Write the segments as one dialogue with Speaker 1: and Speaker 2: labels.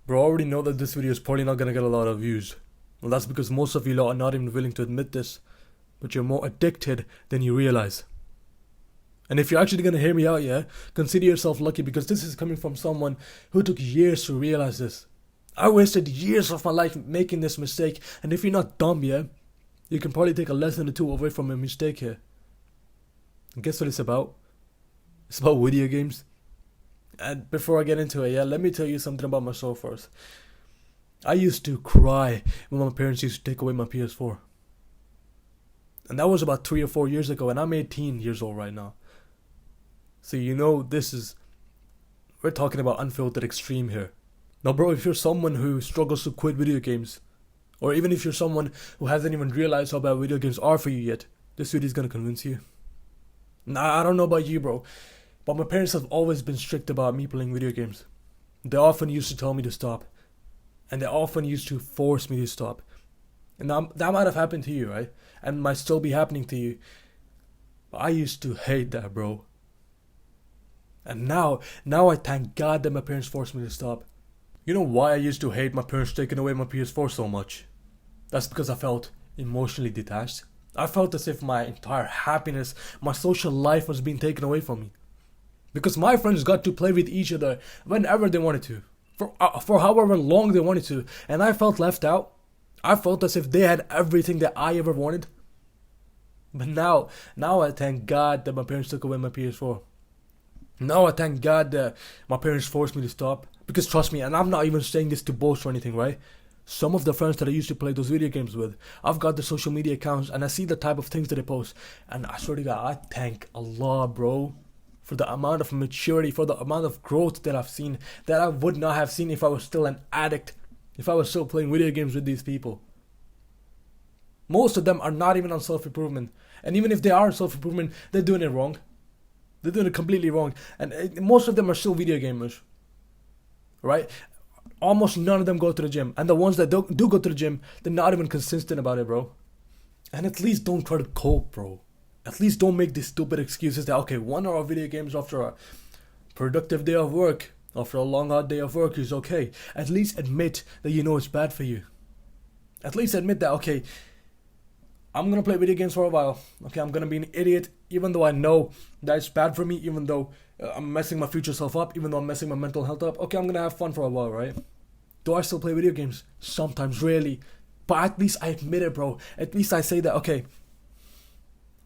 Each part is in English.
Speaker 1: Bro, I already know that this video is probably not gonna get a lot of views. Well, that's because most of you lot are not even willing to admit this, but you're more addicted than you realize. And if you're actually gonna hear me out, yeah, consider yourself lucky because this is coming from someone who took years to realize this. I wasted years of my life making this mistake, and if you're not dumb, yeah, you can probably take a lesson or two away from a mistake here. And guess what it's about? It's about video games. And before I get into it, yeah, let me tell you something about myself first. I used to cry when my parents used to take away my PS4. And that was about 3 or 4 years ago, and I'm 18 years old right now. So we're talking about unfiltered extreme here. Now bro, if you're someone who struggles to quit video games, or even if you're someone who hasn't even realized how bad video games are for you yet, this video is gonna convince you. Nah, I don't know about you bro, but my parents have always been strict about me playing video games. They often used to tell me to stop, and they often used to force me to stop. And that might have happened to you, right? And might still be happening to you. But I used to hate that, bro. And now I thank God that my parents forced me to stop. You know why I used to hate my parents taking away my PS4 so much? That's because I felt emotionally detached. I felt as if my entire happiness, my social life was being taken away from me. Because my friends got to play with each other whenever they wanted to. For however long they wanted to. And I felt left out. I felt as if they had everything that I ever wanted. But now I thank God that my parents took away my PS4. Now I thank God that my parents forced me to stop. Because trust me, and I'm not even saying this to boast or anything, right? Some of the friends that I used to play those video games with, I've got their social media accounts and I see the type of things that they post. And I swear to God, I thank Allah, bro, for the amount of maturity, for the amount of growth that I've seen that I would not have seen if I was still an addict, if I was still playing video games with these people. Most of them are not even on self-improvement. And even if they are on self-improvement, they're doing it wrong. They're doing it completely wrong. And most of them are still video gamers. Right? Almost none of them go to the gym. And the ones that do go to the gym, they're not even consistent about it, bro. And at least don't try to cope, bro. At least don't make these stupid excuses that, okay, 1 hour of video games after a productive day of work, after a long hard day of work is okay. At least admit that you know it's bad for you. At least admit that, okay, I'm gonna play video games for a while. Okay, I'm gonna be an idiot, even though I know that it's bad for me, even though I'm messing my future self up, even though I'm messing my mental health up. Okay, I'm gonna have fun for a while, right? Do I still play video games? Sometimes, rarely. But at least I admit it, bro. At least I say that, okay,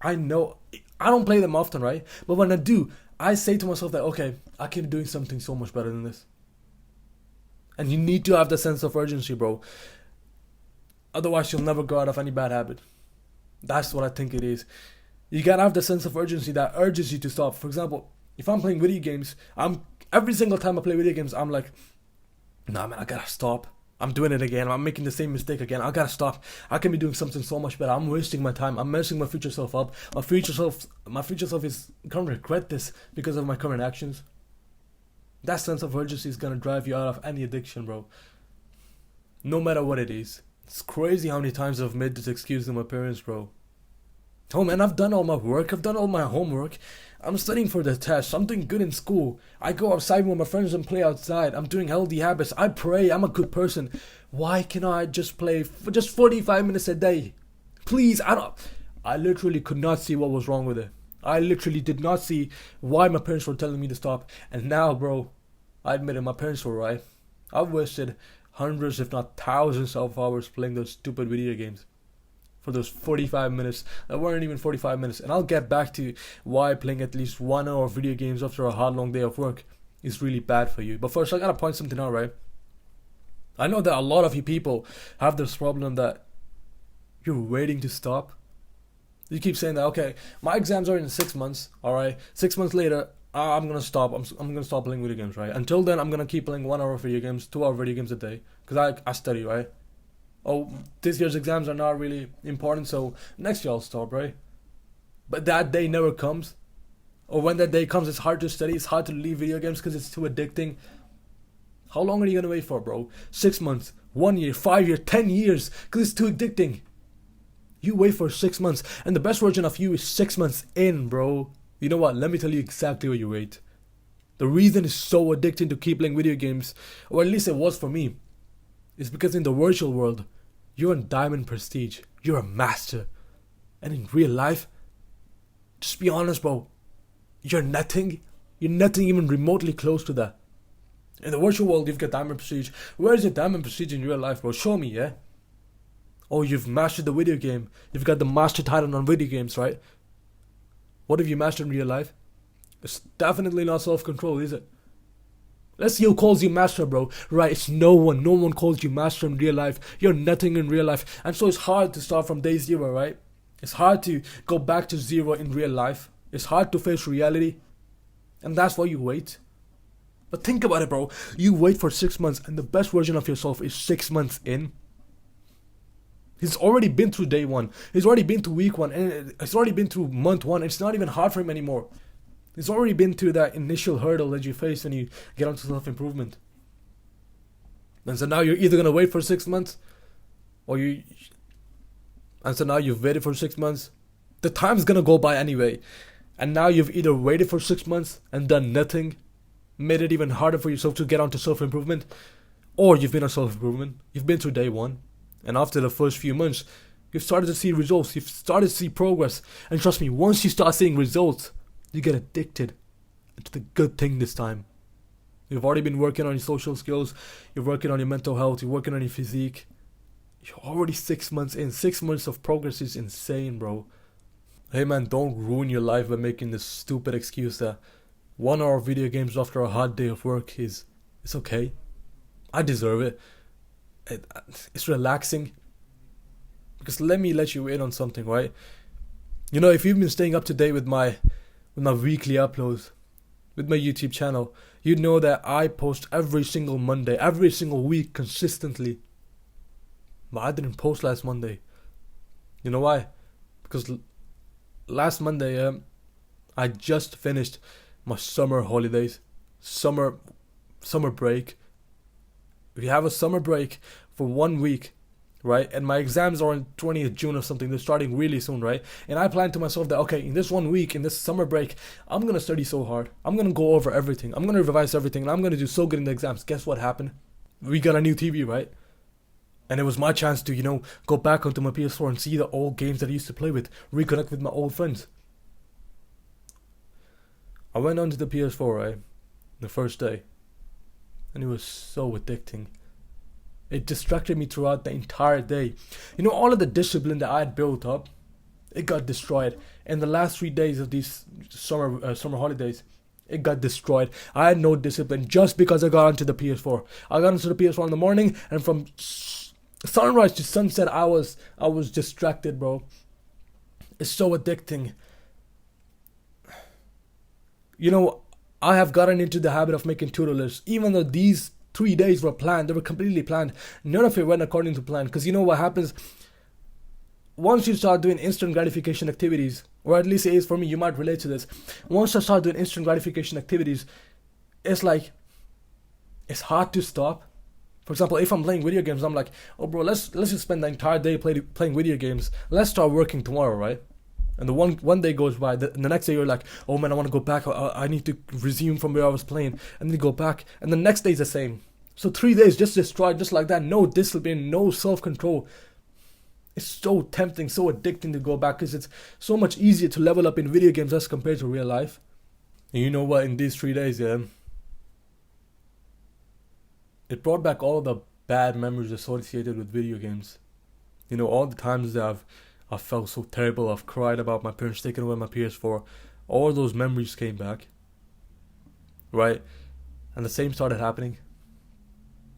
Speaker 1: I know, I don't play them often, right? But when I do, I say to myself that, okay, I can be doing something so much better than this. And you need to have the sense of urgency, bro. Otherwise, you'll never go out of any bad habit. That's what I think it is. You gotta have the sense of urgency that urges you to stop. For example, if I'm playing video games, every single time I play video games, I'm like, nah man, I gotta stop. I'm doing it again. I'm making the same mistake again. I gotta stop. I can be doing something so much better. I'm wasting my time. I'm messing my future self up. My future self is gonna regret this because of my current actions. That sense of urgency is gonna drive you out of any addiction, bro. No matter what it is. It's crazy how many times I've made this excuse to my parents, bro. Oh man, I've done all my work. I've done all my homework. I'm studying for the test. I'm doing good in school. I go outside with my friends and play outside. I'm doing healthy habits. I pray. I'm a good person. Why cannot I just play for just 45 minutes a day? Please, I literally could not see what was wrong with it. I literally did not see why my parents were telling me to stop. And now, bro, I admit it, my parents were right. I've wasted hundreds, if not thousands of hours playing those stupid video games. For those 45 minutes that weren't even 45 minutes. And I'll get back to why playing at least 1 hour of video games after a hard long day of work is really bad for you. But first I gotta point something out, right? I know that a lot of you people have this problem that you're waiting to stop. You keep saying that, okay, my exams are in 6 months, alright? 6 months later, I'm gonna stop. I'm gonna stop playing video games, right? Until then, I'm gonna keep playing 1 hour of video games, 2 hour video games a day. Because I study, right? Oh, this year's exams are not really important, so next year I'll stop, right? But that day never comes. Or when that day comes, it's hard to study, it's hard to leave video games because it's too addicting. How long are you gonna wait for, bro? 6 months, 1 year, 5 years, 10 years, because it's too addicting. You wait for 6 months, and the best version of you is 6 months in, bro. You know what? Let me tell you exactly what you wait. The reason it's so addicting to keep playing video games, or at least it was for me, is because in the virtual world, you're in diamond prestige. You're a master. And in real life, just be honest, bro. You're nothing. You're nothing even remotely close to that. In the virtual world, you've got diamond prestige. Where is your diamond prestige in real life, bro? Show me, yeah? Oh, you've mastered the video game. You've got the master title on video games, right? What have you mastered in real life? It's definitely not self-control, is it? Let's see who calls you master, bro. Right, it's no one. No one calls you master in real life. You're nothing in real life. And so it's hard to start from day zero, right? It's hard to go back to zero in real life. It's hard to face reality. And that's why you wait. But think about it, bro. You wait for 6 months and the best version of yourself is 6 months in. He's already been through day one. He's already been through week one. And it's already been through month one. It's not even hard for him anymore. He's already been through that initial hurdle that you face when you get onto self-improvement. And so now you're either going to wait for 6 months and so now you've waited for 6 months. The time's going to go by anyway. And now you've either waited for 6 months and done nothing, made it even harder for yourself to get onto self-improvement, or you've been on self-improvement. You've been through day one. And after the first few months, you've started to see results. You've started to see progress. And trust me, once you start seeing results, you get addicted to the good thing this time. You've already been working on your social skills. You're working on your mental health. You're working on your physique. You're already 6 months in. 6 months of progress is insane, bro. Hey man, don't ruin your life by making this stupid excuse that 1 hour of video games after a hard day of work it's okay. I deserve it. It's relaxing. Because let me let you in on something, right? You know, if you've been staying up to date with my weekly uploads, with my YouTube channel, you know that I post every single Monday, every single week consistently. But I didn't post last Monday. You know why? Because last Monday, I just finished my summer holidays, summer break. We have a summer break for 1 week, right? And my exams are on 20th June or something. They're starting really soon, right? And I planned to myself that, okay, in this 1 week, in this summer break, I'm going to study so hard. I'm going to go over everything. I'm going to revise everything. And I'm going to do so good in the exams. Guess what happened? We got a new TV, right? And it was my chance to, go back onto my PS4 and see the old games that I used to play with. Reconnect with my old friends. I went onto the PS4, right? The first day. And it was so addicting. It distracted me throughout the entire day. All of the discipline that I had built up, it got destroyed. In the last 3 days of these summer holidays, it got destroyed. I had no discipline just because I got onto the PS4. I got onto the PS4 in the morning, and from sunrise to sunset, I was distracted, bro. It's so addicting. I have gotten into the habit of making to-do lists. Even though these 3 days were planned, they were completely planned. None of it went according to plan. Because you know what happens? Once you start doing instant gratification activities, or at least it is for me, you might relate to this. Once I start doing instant gratification activities, it's like, it's hard to stop. For example, if I'm playing video games, I'm like, oh bro, let's just spend the entire day playing video games. Let's start working tomorrow, right? And the one day goes by, the next day you're like, oh man, I want to go back. I need to resume from where I was playing. And then you go back. And the next day is the same. So 3 days just destroyed, just like that. No discipline, no self-control. It's so tempting, so addicting to go back because it's so much easier to level up in video games as compared to real life. And you know what? In these 3 days, it brought back all the bad memories associated with video games. All the times that I felt so terrible. I've cried about my parents taking away my PS4. All those memories came back. Right? And the same started happening.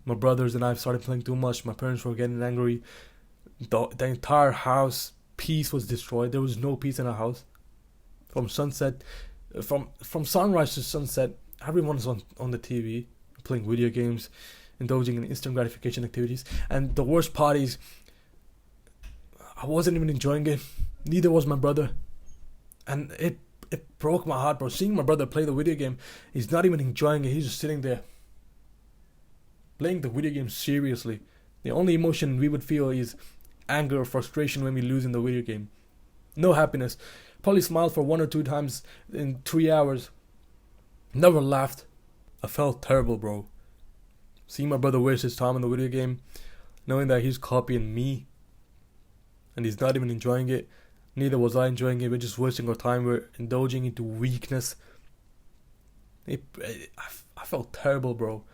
Speaker 1: My brothers and I started playing too much. My parents were getting angry. The entire house, peace was destroyed. There was no peace in our house. From sunset, from sunrise to sunset, everyone's on the TV, playing video games, indulging in instant gratification activities. And the worst part is, I wasn't even enjoying it. Neither was my brother. And it broke my heart, bro. Seeing my brother play the video game, he's not even enjoying it. He's just sitting there playing the video game seriously. The only emotion we would feel is anger or frustration when we lose in the video game. No happiness. Probably smile for 1 or 2 times in 3 hours. Never laughed. I felt terrible, bro. Seeing my brother waste his time on the video game, knowing that he's copying me and he's not even enjoying it. Neither was I enjoying it. We're just wasting our time. We're indulging into weakness. I felt terrible, bro.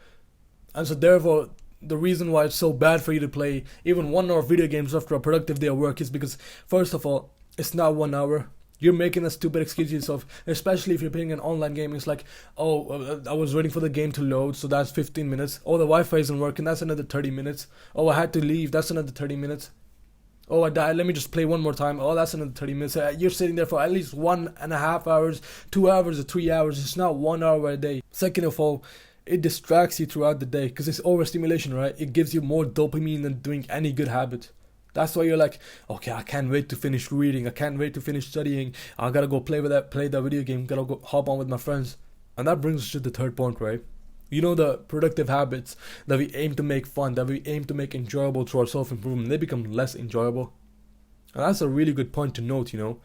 Speaker 1: And so therefore, the reason why it's so bad for you to play even 1 hour of video games after a productive day of work is because, first of all, it's not 1 hour. You're making a stupid excuse to yourself, especially if you're playing an online game. It's like, oh, I was waiting for the game to load, so that's 15 minutes. Oh, the Wi-Fi isn't working, that's another 30 minutes. Oh, I had to leave, that's another 30 minutes. Oh, I died, let me just play one more time. Oh, that's another 30 minutes. You're sitting there for at least 1.5 hours, 2 hours, or 3 hours. It's not 1 hour a day. Second of all, it distracts you throughout the day because it's overstimulation, right? It gives you more dopamine than doing any good habit. That's why you're like, okay, I can't wait to finish reading. I can't wait to finish studying. I gotta go play that video game. Gotta go hop on with my friends. And that brings us to the third point, right? You know, the productive habits that we aim to make fun, that we aim to make enjoyable through our self-improvement, they become less enjoyable. And that's a really good point to note, you know.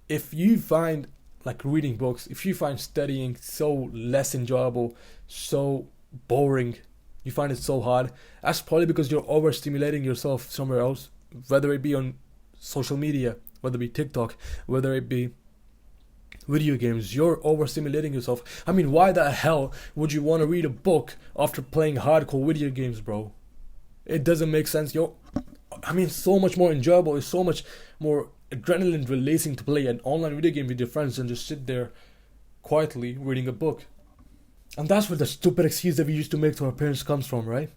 Speaker 1: If you find, like, reading books, if you find studying so less enjoyable, so boring, you find it so hard, that's probably because you're overstimulating yourself somewhere else, whether it be on social media, whether it be TikTok, whether it be video games. You're overstimulating yourself. I mean, why the hell would you want to read a book after playing hardcore video games, bro? It doesn't make sense. So much more enjoyable. It's so much more adrenaline releasing to play an online video game with your friends than just sit there quietly reading a book. And that's where the stupid excuse that we used to make to our parents comes from, right?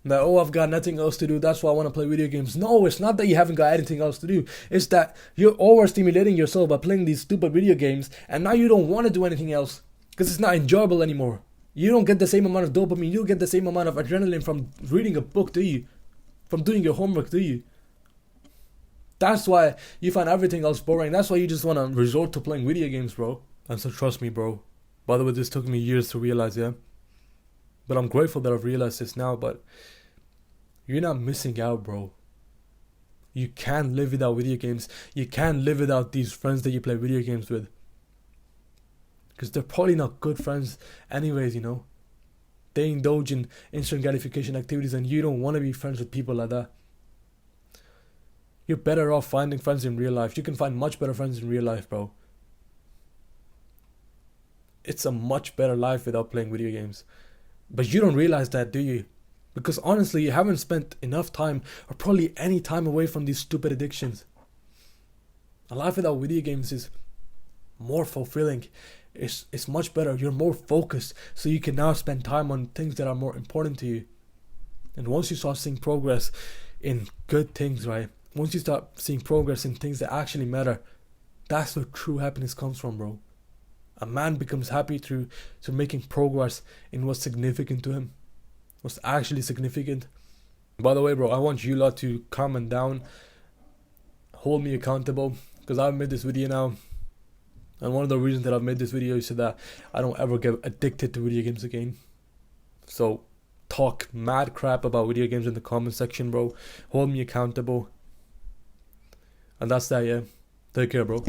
Speaker 1: That, oh, I've got nothing else to do, that's why I want to play video games. No, it's not that you haven't got anything else to do. It's that you're overstimulating yourself by playing these stupid video games, and now you don't want to do anything else because it's not enjoyable anymore. You don't get the same amount of dopamine, you don't get the same amount of adrenaline from reading a book, do you? From doing your homework, do you? That's why you find everything else boring. That's why you just want to resort to playing video games, bro. And so trust me, bro. By the way, this took me years to realize, yeah? But I'm grateful that I've realized this now, but you're not missing out, bro. You can't live without video games. You can't live without these friends that you play video games with. Because they're probably not good friends anyways, you know. They indulge in instant gratification activities and you don't want to be friends with people like that. You're better off finding friends in real life. You can find much better friends in real life, bro. It's a much better life without playing video games. But you don't realize that, do you? Because honestly, you haven't spent enough time or probably any time away from these stupid addictions. A life without video games is more fulfilling. It's much better. You're more focused, so you can now spend time on things that are more important to you. And once you start seeing progress in good things, right? Once you start seeing progress in things that actually matter, that's where true happiness comes from, bro. A man becomes happy through making progress in what's significant to him. What's actually significant. By the way, bro, I want you lot to comment down. Hold me accountable. Because I've made this video now. And one of the reasons that I've made this video is so that I don't ever get addicted to video games again. So, talk mad crap about video games in the comment section, bro. Hold me accountable. And that's that, yeah. Take care, bro.